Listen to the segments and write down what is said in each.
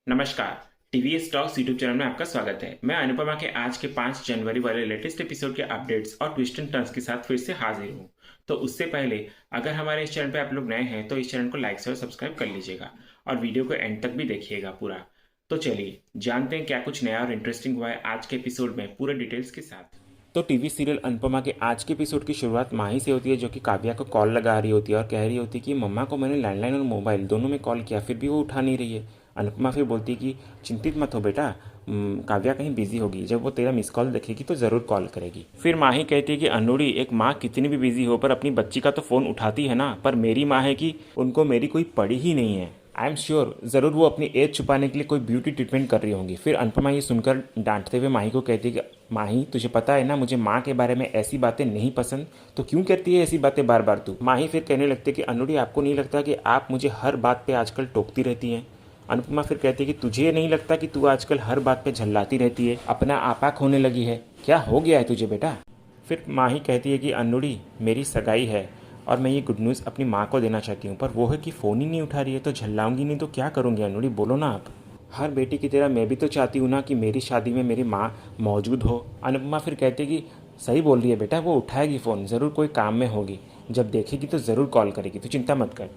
नमस्कार। TVS talks YouTube channel में आपका स्वागत है। मैं अनुपमा के आज के 5 जनवरी वाले लेटेस्ट एपिसोड के अपडेट्स और ट्विस्ट एंड टर्न्स के साथ फिर से हाजिर हूँ। तो उससे पहले अगर हमारे इस चैनल पे आप लोग नए हैं तो इस चैनल को लाइक से और सब्सक्राइब कर लीजिएगा और वीडियो को एंड तक भी देखिएगा पूरा। तो चलिए जानते हैं क्या कुछ नया और इंटरेस्टिंग हुआ है आज के एपिसोड में पूरे डिटेल्स के साथ। तो टीवी सीरियल अनुपमा के आज के एपिसोड की शुरुआत माही से होती है, जो कि काव्या को कॉल लगा रही होती है और कह रही होती है कि मम्मा को मैंने लैंडलाइन और मोबाइल दोनों में कॉल किया, फिर भी वो उठा नहीं रही है। अनुपमा फिर बोलती है कि चिंतित मत हो बेटा, काव्या कहीं बिजी होगी, जब वो तेरा मिस कॉल देखेगी तो ज़रूर कॉल करेगी। फिर माही कहती है कि अनुड़ी, एक माँ कितनी भी बिजी हो पर अपनी बच्ची का तो फ़ोन उठाती है ना, पर मेरी माँ है कि उनको मेरी कोई पड़ी ही नहीं है। आई एम श्योर ज़रूर वो अपनी एज छुपाने के लिए कोई ब्यूटी ट्रीटमेंट कर रही होंगी। फिर अनुपमा ये सुनकर डांटते हुए माही को कहती है कि माही, तुझे पता है ना मुझे माँ के बारे में ऐसी बातें नहीं पसंद, तो क्यों करती है ऐसी बातें बार बार तू। माही फिर कहने लगती है कि अनुड़ी, आपको नहीं लगता कि आप मुझे हर बात पे आजकल टोकती रहती हैं। अनुपमा फिर कहती है कि तुझे नहीं लगता कि तू आजकल हर बात पे झल्लाती रहती है, अपना आपा खोने लगी है, क्या हो गया है तुझे बेटा। फिर माही कहती है कि अनुड़ी, मेरी सगाई है और मैं ये गुड न्यूज़ अपनी माँ को देना चाहती हूँ, पर वो है कि फ़ोन ही नहीं उठा रही है, तो झल्लाऊंगी नहीं तो क्या करूँगी अनुड़ी, बोलो ना आप। हर बेटी की तरह मैं भी तो चाहती हूँ ना कि मेरी शादी में मेरी माँ मौजूद हो। अनुपमा फिर कहती है कि सही बोल रही है बेटा, वो उठाएगी फ़ोन, ज़रूर कोई काम में होगी, जब देखेगी तो ज़रूर कॉल करेगी, तो चिंता मत कर।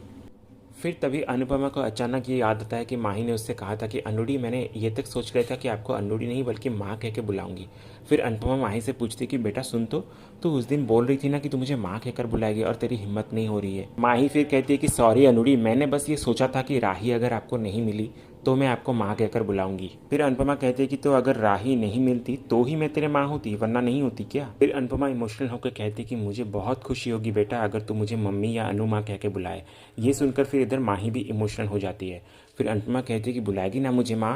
फिर तभी अनुपमा को अचानक ये याद आता है कि माही ने उससे कहा था कि अनुड़ी, मैंने ये तक सोच लिया था कि आपको अनुड़ी नहीं बल्कि माँ कह के बुलाऊंगी। फिर अनुपमा माही से पूछती कि बेटा सुन, तो तू उस दिन बोल रही थी ना कि तू मुझे माँ कहकर बुलाएगी और तेरी हिम्मत नहीं हो रही है। माही फिर कहती है कि सॉरी अनुड़ी, मैंने बस ये सोचा था कि राही अगर आपको नहीं मिली तो मैं आपको माँ कहकर बुलाऊंगी। फिर अनुपमा कहती है कि तो अगर राही नहीं मिलती तो ही मैं तेरे माँ होती, वरना नहीं होती क्या। फिर अनुपमा इमोशनल होकर कहती कि मुझे बहुत खुशी होगी बेटा अगर तू मुझे मम्मी या अनु माँ कह के बुलाए। ये सुनकर फिर इधर माही भी इमोशनल हो जाती है। फिर अनुपमा कहती है कि बुलाएगी ना मुझे माँ।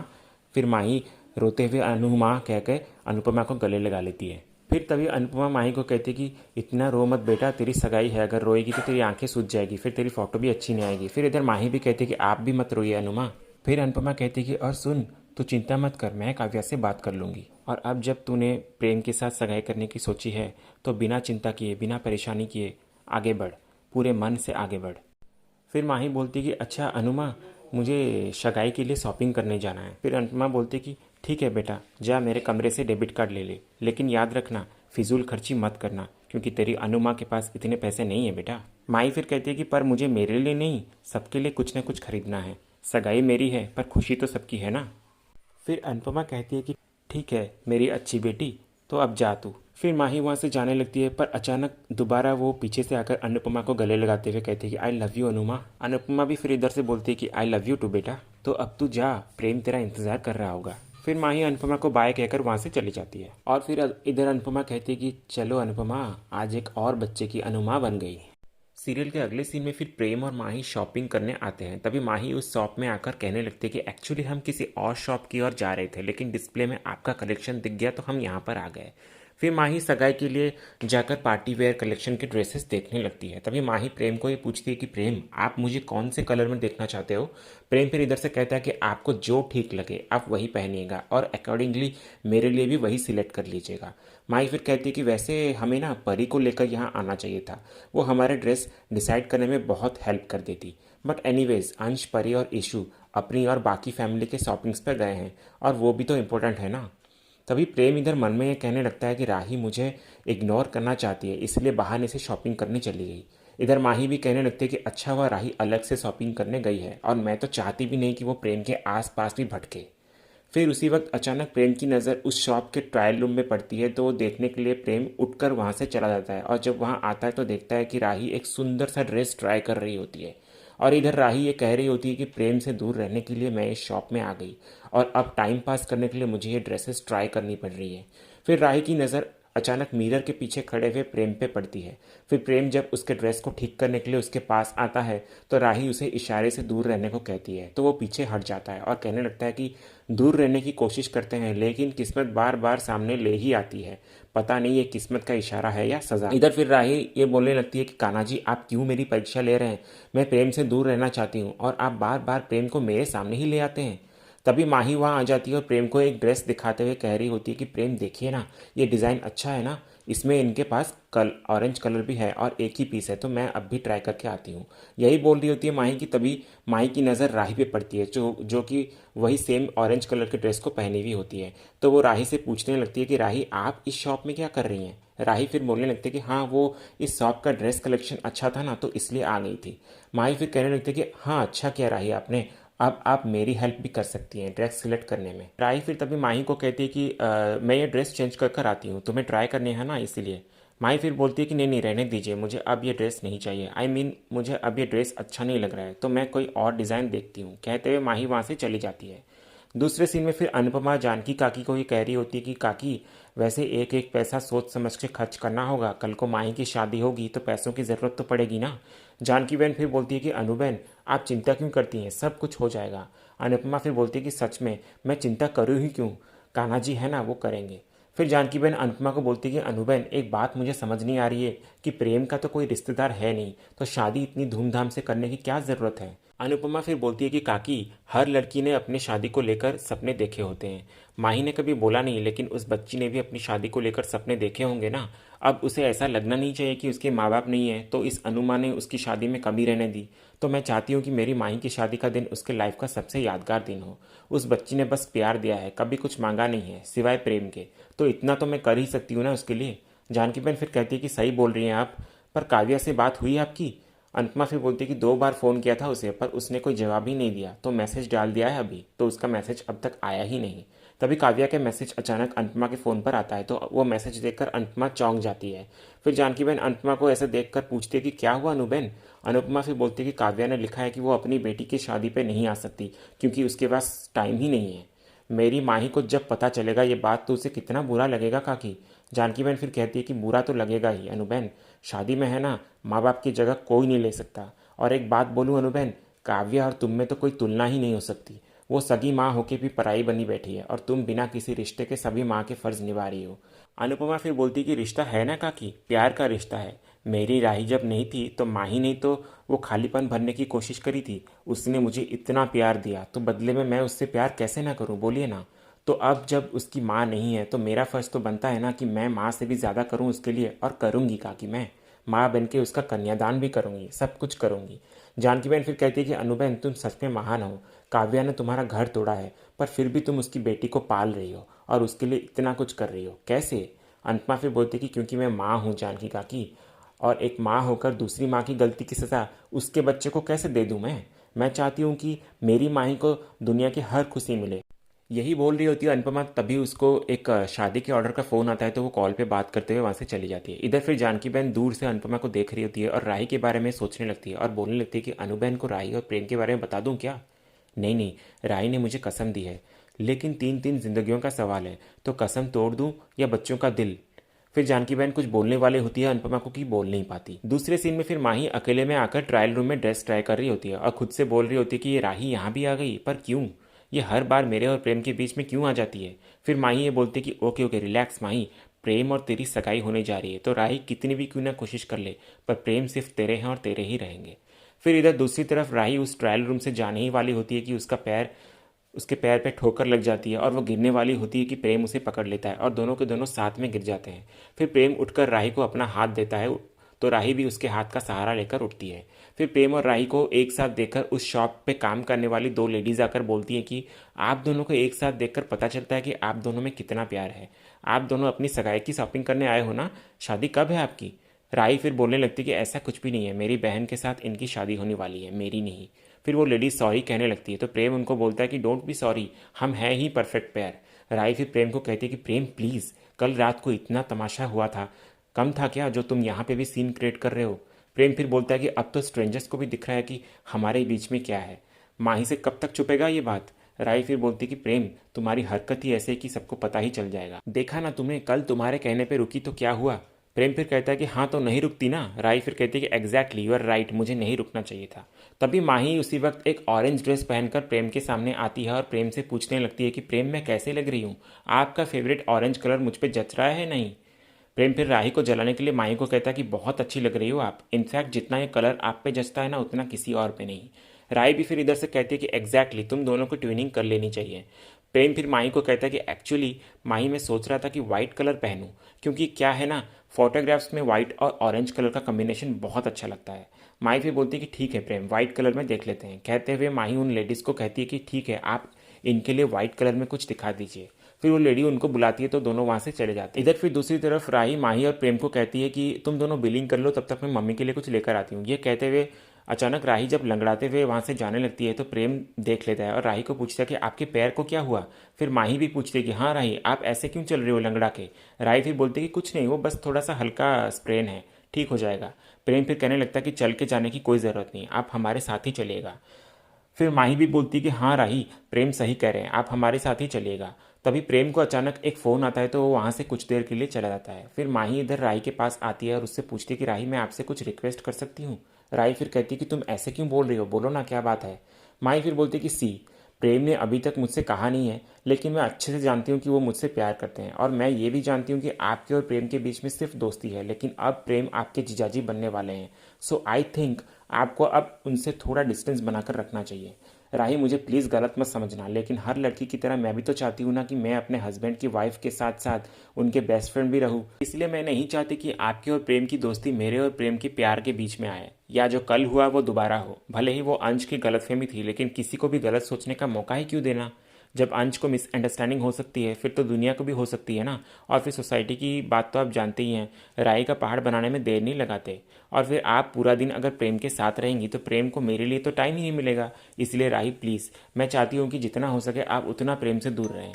फिर माही रोते हुए अनु माँ कह के अनुपमा को गले लगा लेती है। फिर तभी अनुपमा माही को कहती है कि इतना रो मत बेटा, तेरी सगाई है, अगर रोएगी तो तेरी आंखें सूज जाएगी, फिर तेरी फोटो भी अच्छी नहीं आएगी। फिर इधर माही भी कहती है कि आप भी मत रोइए अनुमा। फिर अनुपमा कहती है कि और सुन, तू चिंता मत कर, मैं काव्या से बात कर लूँगी, और अब जब तूने प्रेम के साथ सगाई करने की सोची है तो बिना चिंता किए बिना परेशानी किए आगे बढ़, पूरे मन से आगे बढ़। फिर माही बोलती कि अच्छा अनुमा, मुझे सगाई के लिए शॉपिंग करने जाना है। फिर अनुपमा बोलती कि ठीक है बेटा, जा मेरे कमरे से डेबिट कार्ड ले ले, लेकिन याद रखना फिजूल खर्ची मत करना, क्योंकि तेरी अनुमा के पास इतने पैसे नहीं है बेटा। माही फिर कहती है कि पर मुझे मेरे लिए नहीं, सबके लिए कुछ न कुछ खरीदना है, सगाई मेरी है पर खुशी तो सबकी है ना। फिर अनुपमा कहती है कि ठीक है मेरी अच्छी बेटी, तो अब जा तू। फिर माही वहाँ से जाने लगती है, पर अचानक दोबारा वो पीछे से आकर अनुपमा को गले लगाते हुए कहती है कि आई लव यू अनुमा। अनुपमा भी फिर इधर से बोलती है कि आई लव यू टू बेटा, तो अब तू जा, प्रेम तेरा इंतजार कर रहा होगा। फिर माही अनुपमा को बाय कहकर वहाँ से चली जाती है और फिर इधर अनुपमा कहती है कि चलो अनुपमा, आज एक और बच्चे की अनुमा बन गई। सीरियल के अगले सीन में फिर प्रेम और माही शॉपिंग करने आते हैं। तभी माही उस शॉप में आकर कहने लगती है कि एक्चुअली हम किसी और शॉप की ओर जा रहे थे, लेकिन डिस्प्ले में आपका कलेक्शन दिख गया तो हम यहाँ पर आ गए। फिर माही सगाई के लिए जाकर पार्टी वेयर कलेक्शन के ड्रेसेस देखने लगती है। तभी माही प्रेम को ये पूछती है कि प्रेम, आप मुझे कौन से कलर में देखना चाहते हो। प्रेम फिर इधर से कहता है कि आपको जो ठीक लगे आप वही पहनिएगा और अकॉर्डिंगली मेरे लिए भी वही सिलेक्ट कर लीजिएगा। माही फिर कहती है कि वैसे हमें ना परी को लेकर यहाँ आना चाहिए था, वो हमारे ड्रेस डिसाइड करने में बहुत हेल्प कर देती, बट एनीवेज अंश, परी और ईशू अपनी और बाकी फैमिली के शॉपिंग्स पर गए हैं और वो भी तो इम्पोर्टेंट है ना। तभी प्रेम इधर मन में ये कहने लगता है कि राही मुझे इग्नोर करना चाहती है, इसलिए बहाने से शॉपिंग करने चली गई। इधर माही भी कहने लगती है कि अच्छा हुआ राही अलग से शॉपिंग करने गई है, और मैं तो चाहती भी नहीं कि वो प्रेम के आसपास भी भटके। फिर उसी वक्त अचानक प्रेम की नज़र उस शॉप के ट्रायल रूम में पड़ती है, तो वो देखने के लिए प्रेम उठकर वहाँ से चला जाता है, और जब वहाँ आता है तो देखता है कि राही एक सुंदर सा ड्रेस ट्राई कर रही होती है। और इधर राही ये कह रही होती है कि प्रेम से दूर रहने के लिए मैं इस शॉप में आ गई और अब टाइम पास करने के लिए मुझे ये ड्रेसेस ट्राई करनी पड़ रही है। फिर राही की नज़र अचानक मिरर के पीछे खड़े हुए प्रेम पे पड़ती है। फिर प्रेम जब उसके ड्रेस को ठीक करने के लिए उसके पास आता है तो राही उसे इशारे से दूर रहने को कहती है, तो वो पीछे हट जाता है और कहने लगता है कि दूर रहने की कोशिश करते हैं लेकिन किस्मत बार बार सामने ले ही आती है, पता नहीं ये किस्मत का इशारा है या सज़ा। इधर फिर राही ये बोलने लगती है कि कान्हा जी, आप क्यों मेरी परीक्षा ले रहे हैं, मैं प्रेम से दूर रहना चाहती हूँ और आप बार बार प्रेम को मेरे सामने ही ले आते हैं। तभी माही वहाँ आ जाती है और प्रेम को एक ड्रेस दिखाते हुए कह रही होती है कि प्रेम देखिए ना, ये डिज़ाइन अच्छा है ना, इसमें इनके पास कल ऑरेंज कलर भी है और एक ही पीस है, तो मैं अब भी ट्राई करके आती हूँ। यही बोल रही होती है माही की, तभी माही की नज़र राही पे पड़ती है, जो कि वही सेम ऑरेंज कलर के ड्रेस को पहनी हुई होती है। तो वो राही से पूछने लगती है कि राही, आप इस शॉप में क्या कर रही हैं? राही फिर बोलने लगती है कि हाँ, वो इस शॉप का ड्रेस कलेक्शन अच्छा था ना, तो इसलिए आ गई थी। माही फिर कहने लगती है कि हाँ, अच्छा किया राही आपने, अब आप मेरी हेल्प भी कर सकती हैं ड्रेस सिलेक्ट करने में। राही फिर तभी माही को कहती है कि मैं ये ड्रेस चेंज कर कर आती हूँ, तुम्हें ट्राई करनी है ना इसीलिए। माही फिर बोलती है कि नहीं नहीं, रहने दीजिए, मुझे अब ये ड्रेस नहीं चाहिए, मुझे अब ये ड्रेस अच्छा नहीं लग रहा है, तो मैं कोई और डिज़ाइन देखती हूँ। कहते हुए माही वहाँ से चली जाती है। दूसरे सीन में फिर अनुपमा जानकी काकी को ये कह रही होती है कि काकी, वैसे एक एक पैसा सोच समझ के खर्च करना होगा, कल को माही की शादी होगी तो पैसों की ज़रूरत तो पड़ेगी ना। जानकी बहन फिर बोलती है कि अनुबहन, आप चिंता क्यों करती हैं, सब कुछ हो जाएगा। अनुपमा फिर बोलती है कि सच में मैं चिंता करूँ ही क्यों, कान्हा जी है ना, वो करेंगे। फिर जानकी बहन अनुपमा को बोलती है कि अनुबहन, एक बात मुझे समझ नहीं आ रही है कि प्रेम का तो कोई रिश्तेदार है नहीं, तो शादी इतनी धूमधाम से करने की क्या ज़रूरत है। अनुपमा फिर बोलती है कि काकी, हर लड़की ने अपनी शादी को लेकर सपने देखे होते हैं। माही ने कभी बोला नहीं, लेकिन उस बच्ची ने भी अपनी शादी को लेकर सपने देखे होंगे ना। अब उसे ऐसा लगना नहीं चाहिए कि उसके माँ बाप नहीं है तो इस अनुमा ने उसकी शादी में कमी रहने दी। तो मैं चाहती हूँ कि मेरी माही की शादी का दिन उसके लाइफ का सबसे यादगार दिन हो। उस बच्ची ने बस प्यार दिया है, कभी कुछ मांगा नहीं है सिवाय प्रेम के, तो इतना तो मैं कर ही सकती हूँ ना उसके लिए। जानकी बहन फिर कहती है कि सही बोल रही हैं आप, पर काव्या से बात हुई आपकी? अनुपमा फिर बोलती है कि 2 बार फ़ोन किया था उसे, पर उसने कोई जवाब ही नहीं दिया, तो मैसेज डाल दिया है अभी, तो उसका मैसेज अब तक आया ही नहीं। तभी काव्या के मैसेज अचानक अनुपमा के फ़ोन पर आता है, तो वो मैसेज देखकर अनुपमा चौंक जाती है। फिर जानकी बहन अनुपमा को ऐसे देखकर पूछती है कि क्या हुआ अनुबहन? अनुपमा फिर बोलती है कि काव्या ने लिखा है कि वो अपनी बेटी की शादी पे नहीं आ सकती क्योंकि उसके पास टाइम ही नहीं है। मेरी माही को जब पता चलेगा ये बात तो उसे कितना बुरा लगेगा काकी। जानकी बहन फिर कहती है कि बुरा तो लगेगा ही अनुबहन, शादी में है ना, माँ बाप की जगह कोई नहीं ले सकता। और एक बात बोलूँ अनुबहन, काव्या और तुम में तो कोई तुलना ही नहीं हो सकती। वो सगी माँ होके भी पराई बनी बैठी है और तुम बिना किसी रिश्ते के सभी माँ के फर्ज निभा रही हो। अनुपमा फिर बोलती कि रिश्ता है ना काकी, प्यार का रिश्ता है। मेरी राही जब नहीं थी तो माँ ही नहीं तो वो खालीपन भरने की कोशिश करी थी। उसने मुझे इतना प्यार दिया, तो बदले में मैं उससे प्यार कैसे ना करूँ, बोलिए ना। तो अब जब उसकी माँ नहीं है तो मेरा फ़र्ज़ तो बनता है ना कि मैं माँ से भी ज़्यादा करूँ उसके लिए, और करूँगी काकी, मैं माँ बन के उसका कन्यादान भी करूँगी, सब कुछ करूँगी। जानकी बहन फिर कहती है कि अनुबहन, तुम सच में महान हो। काव्या ने तुम्हारा घर तोड़ा है, पर फिर भी तुम उसकी बेटी को पाल रही हो और उसके लिए इतना कुछ कर रही हो, कैसे? अनुपमा फिर बोलती कि क्योंकि मैं माँ हूँ जानकी काकी, और एक माँ होकर दूसरी माँ की गलती की सज़ा उसके बच्चे को कैसे दे दूँ मैं चाहती हूँ कि मेरी माही को दुनिया की हर खुशी मिले। यही बोल रही होती है अनुपमा, तभी उसको एक शादी के ऑर्डर का फ़ोन आता है, तो वो कॉल पे बात करते हुए वहाँ से चली जाती है। इधर फिर जानकी बहन दूर से अनुपमा को देख रही होती है और राही के बारे में सोचने लगती है और बोलने लगती है कि अनु बहन को राही और प्रेम के बारे में बता दूँ क्या? नहीं नहीं, राही ने मुझे कसम दी है, लेकिन 3-3 जिंदगियों का सवाल है, तो कसम तोड़ दूँ या बच्चों का दिल? फिर जानकी बहन कुछ बोलने वाली होती है अनुपमा को कि बोल नहीं पाती। दूसरे सीन में फिर माही अकेले में आकर ट्रायल रूम में ड्रेस ट्राई कर रही होती है और खुद से बोल रही होती है कि ये राही यहाँ भी आ गई, पर क्यों? ये हर बार मेरे और प्रेम के बीच में क्यों आ जाती है? फिर माही ये बोलती है कि ओके ओके रिलैक्स माही, प्रेम और तेरी सगाई होने जा रही है, तो राही कितनी भी क्यों ना कोशिश कर ले, पर प्रेम सिर्फ तेरे हैं और तेरे ही रहेंगे। फिर इधर दूसरी तरफ राही उस ट्रायल रूम से जाने ही वाली होती है कि उसके पैर पे ठोकर लग जाती है और वो गिरने वाली होती है कि प्रेम उसे पकड़ लेता है और दोनों के दोनों साथ में गिर जाते हैं। फिर प्रेम उठकर राही को अपना हाथ देता है, तो राही भी उसके हाथ का सहारा लेकर उठती है। फिर प्रेम और राही को एक साथ देखकर उस शॉप पे काम करने वाली 2 लेडीज आकर बोलती हैं कि आप दोनों को एक साथ देखकर पता चलता है कि आप दोनों में कितना प्यार है। आप दोनों अपनी सगाई की शॉपिंग करने आए हो ना, शादी कब है आपकी? राही फिर बोलने लगती कि ऐसा कुछ भी नहीं है, मेरी बहन के साथ इनकी शादी होने वाली है, मेरी नहीं। फिर वो लेडी सॉरी कहने लगती है, तो प्रेम उनको बोलता है कि डोंट बी सॉरी, हम हैं ही परफेक्ट पेयर। राही फिर प्रेम को कहती है कि प्रेम प्लीज़, कल रात को इतना तमाशा हुआ था, कम था क्या जो तुम यहाँ पे भी सीन क्रिएट कर रहे हो? प्रेम फिर बोलता है कि अब तो स्ट्रेंजर्स को भी दिख रहा है कि हमारे बीच में क्या है, माही से कब तक छुपेगा ये बात? राही फिर बोलती कि प्रेम, तुम्हारी हरकत ही ऐसे है कि सबको पता ही चल जाएगा, देखा ना तुमने, कल तुम्हारे कहने पे रुकी तो क्या हुआ? प्रेम फिर कहता है कि हाँ तो नहीं रुकती ना। राही फिर कहती है कि एग्जैक्टली यू आर राइट, मुझे नहीं रुकना चाहिए था। तभी माही उसी वक्त एक ऑरेंज ड्रेस पहनकर प्रेम के सामने आती है और प्रेम से पूछने लगती है कि प्रेम मैं कैसे लग रही हूँ, आपका फेवरेट ऑरेंज कलर मुझ पे जच रहा है नहीं? प्रेम फिर राही को जलाने के लिए माही को कहता है कि बहुत अच्छी लग रही हो आप, इनफैक्ट जितना ये कलर आप पे जचता है ना उतना किसी और पे नहीं। राही भी फिर इधर से कहती है कि एग्जैक्टली तुम दोनों को ट्विनिंग कर लेनी चाहिए। प्रेम फिर माही को कहता है कि एक्चुअली माही मैं सोच रहा था कि वाइट कलर पहनूं, क्योंकि क्या है ना, फोटोग्राफ्स में वाइट और ऑरेंज कलर का कॉम्बिनेशन बहुत अच्छा लगता है। माही फिर बोलती है कि ठीक है प्रेम, वाइट कलर में देख लेते हैं। कहते हुए माही उन लेडीज़ को कहती है कि ठीक है, आप इनके लिए वाइट कलर में कुछ दिखा दीजिए। फिर वो लेडी उनको बुलाती है तो दोनों वहाँ से चले जाते हैं। इधर फिर दूसरी तरफ राही माही और प्रेम को कहती है कि तुम दोनों बिलिंग कर लो, तब तक मैं मम्मी के लिए कुछ लेकर आती हूँ। ये कहते हुए अचानक राही जब लंगड़ाते हुए वहाँ से जाने लगती है तो प्रेम देख लेता है और राही को पूछता है कि आपके पैर को क्या हुआ। फिर माही भी पूछती है कि हाँ राही, आप ऐसे क्यों चल रहे हो लंगड़ा के। राही फिर बोलती है कि कुछ नहीं, वो बस थोड़ा सा हल्का स्प्रेन है, ठीक हो जाएगा। प्रेम फिर कहने लगता है कि चल के जाने की कोई ज़रूरत नहीं, आप हमारे साथ ही चलिएगा। फिर माही भी बोलती कि हाँ राही, प्रेम सही कह रहे हैं, आप हमारे साथ ही चलिएगा। तभी प्रेम को अचानक एक फ़ोन आता है तो वो वहाँ से कुछ देर के लिए चला जाता है। फिर माही इधर राही के पास आती है और उससे पूछती है कि राही मैं आपसे कुछ रिक्वेस्ट कर सकती हूँ। राही फिर कहती है कि तुम ऐसे क्यों बोल रही हो, बोलो ना क्या बात है। माही फिर बोलती है कि सी, प्रेम ने अभी तक मुझसे कहा नहीं है, लेकिन मैं अच्छे से जानती हूँ कि वो मुझसे प्यार करते हैं और मैं ये भी जानती हूँ कि आपके और प्रेम के बीच में सिर्फ दोस्ती है, लेकिन अब प्रेम आपके जीजाजी बनने वाले हैं। सो आई थिंक आपको अब उनसे थोड़ा डिस्टेंस बनाकर रखना चाहिए। राही मुझे प्लीज़ गलत मत समझना, लेकिन हर लड़की की तरह मैं भी तो चाहती हूँ ना कि मैं अपने हस्बैंड की वाइफ के साथ साथ उनके बेस्ट फ्रेंड भी रहूँ। इसलिए मैं नहीं चाहती कि आपके और प्रेम की दोस्ती मेरे और प्रेम के प्यार के बीच में आए, या जो कल हुआ वो दोबारा हो। भले ही वो अंश की गलतफहमी थी, लेकिन किसी को भी गलत सोचने का मौका ही क्यों देना। जब अंश को मिसअंडरस्टैंडिंग हो सकती है फिर तो दुनिया को भी हो सकती है ना। और फिर सोसाइटी की बात तो आप जानते ही हैं, राई का पहाड़ बनाने में देर नहीं लगाते। और फिर आप पूरा दिन अगर प्रेम के साथ रहेंगी तो प्रेम को मेरे लिए तो टाइम ही नहीं मिलेगा। इसलिए राही प्लीज़, मैं चाहती हूँ कि जितना हो सके आप उतना प्रेम से दूर रहें।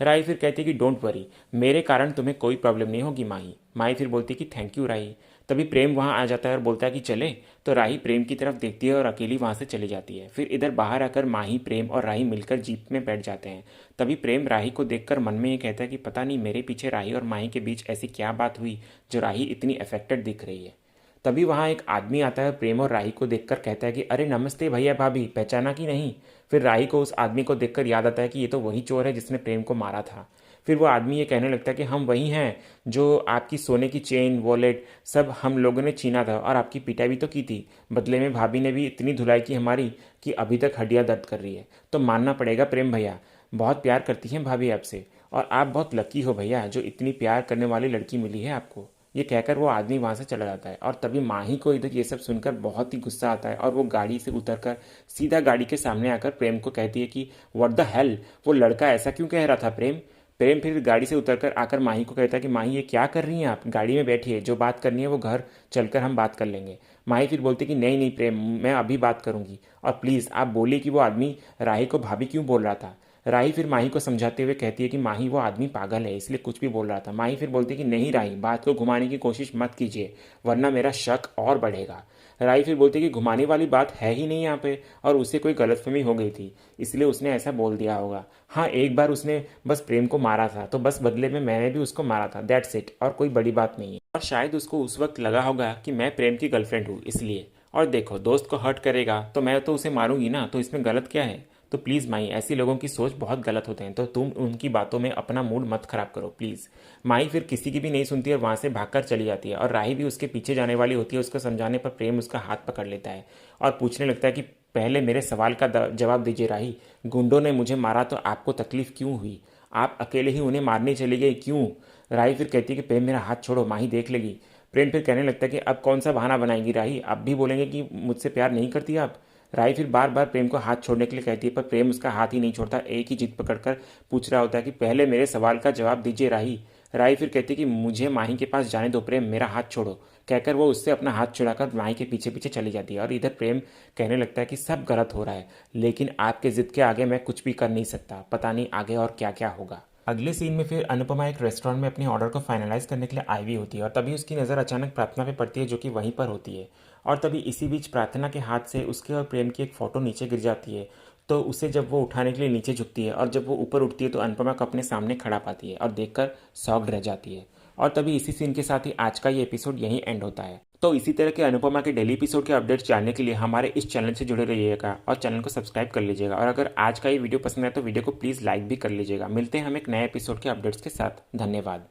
राही फिर कहती है कि डोंट वरी, मेरे कारण तुम्हें कोई प्रॉब्लम नहीं होगी माही। माही फिर बोलती है कि थैंक यू राही। तभी प्रेम वहाँ आ जाता है और बोलता है कि चले। तो राही प्रेम की तरफ देखती है और अकेली वहाँ से चली जाती है। फिर इधर बाहर आकर माही, प्रेम और राही मिलकर जीप में बैठ जाते हैं। तभी प्रेम राही को देखकर मन में ये कहता है कि पता नहीं मेरे पीछे राही और माही के बीच ऐसी क्या बात हुई जो राही इतनी अफेक्टेड दिख रही है। तभी वहाँ एक आदमी आता है, प्रेम और राही को देखकर कहता है कि अरे नमस्ते भैया भाभी, पहचाना कि नहीं। फिर राही को उस आदमी को देखकर याद आता है कि ये तो वही चोर है जिसने प्रेम को मारा था। फिर वो आदमी ये कहने लगता है कि हम वही हैं जो आपकी सोने की चेन, वॉलेट सब हम लोगों ने छीना था और आपकी पिटाई भी तो की थी। बदले में भाभी ने भी इतनी धुलाई की हमारी कि अभी तक हड्डियाँ दर्द कर रही है। तो मानना पड़ेगा प्रेम भैया, बहुत प्यार करती हैं भाभी आपसे, और आप बहुत लकी हो भैया जो इतनी प्यार करने वाली लड़की मिली है आपको। ये कहकर वो आदमी वहाँ से चला जाता है। और तभी माही को इधर ये सब सुनकर बहुत ही गुस्सा आता है और वो गाड़ी से उतरकर सीधा गाड़ी के सामने आकर प्रेम को कहती है कि व्हाट द हेल, वो लड़का ऐसा क्यों कह रहा था प्रेम। प्रेम फिर गाड़ी से उतरकर आकर माही को कहता है कि माही ये क्या कर रही हैं आप, गाड़ी में बैठिए, जो बात करनी है वो घर चलकर हम बात कर लेंगे। माही फिर बोलती कि नहीं नहीं प्रेम, मैं अभी बात करूंगी, और प्लीज़ आप बोलिए कि वो आदमी राही को भाभी क्यों बोल रहा था। राही फिर माही को समझाते हुए कहती है कि माही वो आदमी पागल है इसलिए कुछ भी बोल रहा था। माही फिर बोलती है कि नहीं राही, बात को घुमाने की कोशिश मत कीजिए वरना मेरा शक और बढ़ेगा। राही फिर बोलती है कि घुमाने वाली बात है ही नहीं यहाँ पे, और उसे कोई गलतफहमी हो गई थी इसलिए उसने ऐसा बोल दिया होगा। हाँ एक बार उसने बस प्रेम को मारा था तो बस बदले में मैंने भी उसको मारा था, दैट्स इट, और कोई बड़ी बात नहीं है। और शायद उसको उस वक्त लगा होगा कि मैं प्रेम की गर्लफ्रेंड हूँ इसलिए। और देखो दोस्त को हर्ट करेगा तो मैं तो उसे मारूंगी ना, तो इसमें गलत क्या है। तो प्लीज़ माई, ऐसी लोगों की सोच बहुत गलत होते हैं, तो तुम उनकी बातों में अपना मूड मत खराब करो प्लीज़। माई फिर किसी की भी नहीं सुनती और वहाँ से भागकर चली जाती है। और राही भी उसके पीछे जाने वाली होती है। उसको समझाने पर प्रेम उसका हाथ पकड़ लेता है और पूछने लगता है कि पहले मेरे सवाल का जवाब दीजिए राही, गुंडों ने मुझे मारा तो आपको तकलीफ क्यों हुई, आप अकेले ही उन्हें मारने चली गई क्यों। राही फिर कहती है कि प्रेम मेरा हाथ छोड़ो, माही देख लेगी। प्रेम फिर कहने लगता है कि अब कौन सा बहाना बनाएंगी राही, अब भी बोलेंगे कि मुझसे प्यार नहीं करती आप। राही फिर बार बार प्रेम को हाथ छोड़ने के लिए कहती है पर प्रेम उसका हाथ ही नहीं छोड़ता, एक ही जिद पकड़कर पूछ रहा होता है कि पहले मेरे सवाल का जवाब दीजिए राही। राही फिर कहती है कि मुझे माही के पास जाने दो प्रेम, मेरा हाथ छोड़ो। कहकर वो उससे अपना हाथ छुड़ाकर माही के पीछे पीछे चली जाती है। और इधर प्रेम कहने लगता है कि सब गलत हो रहा है, लेकिन आपके जिद के आगे मैं कुछ भी कर नहीं सकता, पता नहीं आगे और क्या क्या होगा। अगले सीन में फिर अनुपमा एक रेस्टोरेंट में अपने ऑर्डर को फाइनलाइज करने के लिए आई हुई होती है और तभी उसकी नज़र अचानक प्रार्थना पे पड़ती है जो कि वहीं पर होती है। और तभी इसी बीच प्रार्थना के हाथ से उसके और प्रेम की एक फ़ोटो नीचे गिर जाती है। तो उसे जब वो उठाने के लिए नीचे झुकती है और जब वो ऊपर उठती है तो अनुपमा को अपने सामने खड़ा पाती है और देखकर शॉक्ड रह जाती है। और तभी इसी सीन के साथ ही आज का ये एपिसोड यहीं एंड होता है। तो इसी तरह के अनुपमा के डेली एपिसोड के अपडेट्स जानने के लिए हमारे इस चैनल से जुड़े रहिएगा और चैनल को सब्सक्राइब कर लीजिएगा। और अगर आज का ये वीडियो पसंद आए तो वीडियो को प्लीज़ लाइक भी कर लीजिएगा। मिलते हैं हम एक नए एपिसोड के अपडेट्स के साथ। धन्यवाद।